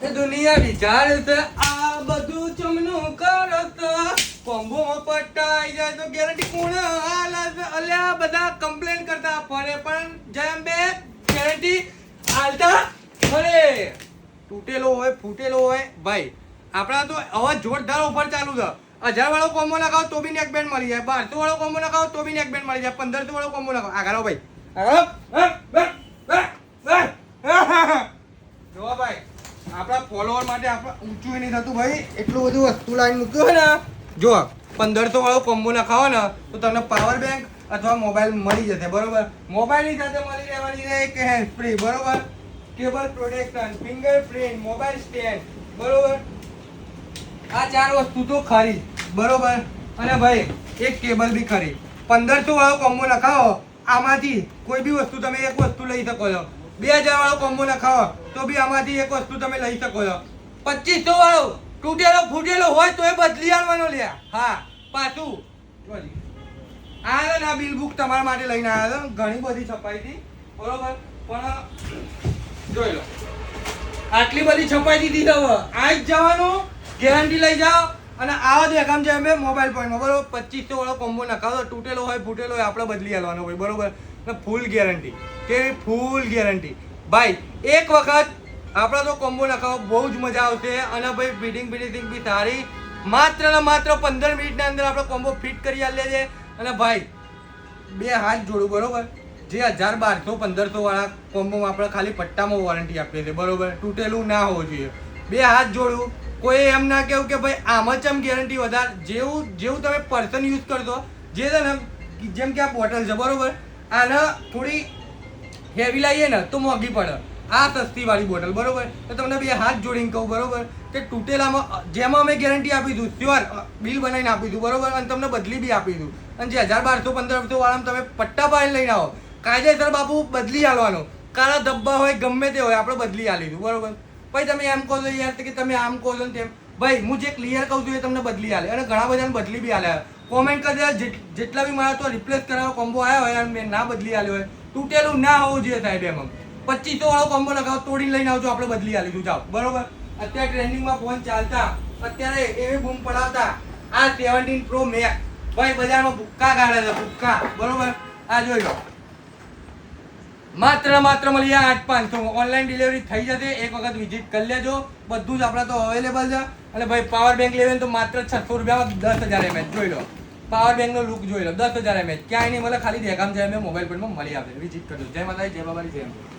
એ દુનિયા વિચારે છે આ બધું ચમનું કરત કોમ્બોમાં પટાઈ જાય તો ગેરંટી કોણ હાલે છે? અલ્યા બધા કમ્પ્લેન કરતા ફરે પણ જેમ બે ગેરંટી હાલતા ફરે. તૂટેલો હોય ફૂટેલો હોય ભાઈ આપણા તો અવાજ જોરદાર ઓફર ચાલુ છે. 1000 વાળો કોમ્બો નખાવો તો બી નેક બેન્ડ મળી જાય, 1200 વાળો કોમ્બો નખાવો તો બી નેક બેન્ડ મળી જાય, 1500 વાળો કોમ્બો નખાવો. આગળ ભાઈ જો ભાઈ આપણા ફોલોવર માટે આપણે ઊંચું નહીં થતું ભાઈ, એટલું બધું વસ્તુ લાઈન મૂક્યું હોય ને. જો 1500 વાળો કોમ્બો નખાવો ને તો તમને પાવર બેંક અથવા મોબાઈલ મળી જશે બરોબર. મોબાઈલની સાથે મળી રહેવાની છે એક હેન્ડ ફ્રી બરોબર, cable protection, fingerprint, mobile stand બરોબર. આ 4 વસ્તુ તો ખરી બરોબર. અને ભાઈ એક કેબલ બી ખરી. 1500 વાળો કોમ્બો નખાવો આમાંથી કોઈ બી વસ્તુ તમે એક વસ્તુ લઈ શકો છો. 2000 વાળો કોમ્બો નખાવો તો બી આમાંથી એક વસ્તુ તમે લઈ શકો છો. 2500 વાળો તૂટેલો ફૂટેલો હોય તો એ બદલી આવવાનો લ્યા. હા પાછું આ ના બિલ બુક તમારા માટે લઈને આવ્યા હતા, ઘણી બધી છપાઈ હતી બરોબર. પણ જોઈ લો આટલી બધી છપાઈ દીધી તો આ જ જવાનું, ગેરંટી લઈ જાઓ અને આવો દેખામ છે અમે મોબાઈલ પોઈન્ટમાં બરોબર. 2500 વાળો કોમ્બો નખાવો, તૂટેલો હોય ફૂટેલો હોય આપણે બદલી આવવાનો હોય બરોબર. ફૂલ ગેરંટી કે ફૂલ ગેરંટી ભાઈ. એક વખત આપણે તો કોમ્બો નખાવો બહુ જ મજા આવશે અને ભાઈ ફિટિંગ બી સારી. માત્ર ને માત્ર 15 મિનિટની અંદર આપણે કોમ્બો ફિટ કરી આલીએ છે. અને ભાઈ બે હાથ જોડું બરોબર, જે 1000 1200 1500 વાળા કોમ્બોમાં આપણે ખાલી પટ્ટામાં વોરંટી આપીએ છીએ બરોબર. તૂટેલું ના હોવું જોઈએ. બે હાથ જોડું. કોઈ એમ ના કહેવું કે ભાઈ આમાં ચમ ગેરંટી વધારે, જેવું તમે પર્સન યુઝ કરશો જે છે ને, જેમ કે આ બોટલ છે બરોબર, આને થોડી હેવી લાવીએ ને તો મોંઘી પડે, આ સસ્તી વાળી બોટલ બરોબર. તો તમને બે હાથ જોડીને કહું બરોબર કે તૂટેલામાં જેમાં અમે ગેરંટી આપીશું શ્યોર બિલ બનાવીને આપીશું બરોબર, અને તમને બદલી બી આપીશું. અને જે 1000 1200 1500 વાળામાં તમે પટ્ટા પાડીને લઈને આવો કાયદેસર બાપુ બદલી આલવાનો. કાળા ધબ્બા હોય ગમે તે હોય આપણે બદલી આલીશું બરોબર. ભાઈ તમે એમ કહો છો યાર કે તમે આમ કહો છો ને તેમ, ભાઈ હું જે ક્લિયર કહું છું એ તમને બદલી આલે અને ઘણા બધાને બદલી બી આલે. કોમેન્ટ કરી દે જેટલા બી મારા તો રિપ્લેસ કરાવો કોમ્બો આવ્યા હોય અને મેં ના બદલી આલ્યો હોય, તૂટેલું ના હોવું જોઈએ સાહેબ. એમ 2500 વાળો કોમ્બો લગાવો તોડીને લઈને આવજો, આપણે બદલી આલીશું જાઓ બરોબર. અત્યારે ટ્રેન્ડિંગમાં ફોન ચાલતા અત્યારે એવી બૂમ પડાવતા આ 17 Pro Max ભાઈ બજારમાં ભૂક્કા કાઢે છે ભૂક્કા બરોબર. આ જોઈ લો માત્ર મળી જાય 8500. ઓનલાઈન ડિલિવરી થઈ જશે, એક વખત વિઝિટ કરી લેજો. બધું જ આપણા તો અવેલેબલ છે. અને ભાઈ પાવર બેંક લેવે તો માત્ર 600 રૂપિયામાં 10,000 mAh જોઈ લો. પાવર બેંક નો લુક જોઈ લો, 10,000 mAh ક્યાંય નહીં મળે, ખાલી દેખામ જાય મોબાઈલ પર મળી આવે. વિઝિટ કરજો. જય માતાજી, જય બાબાજી, જય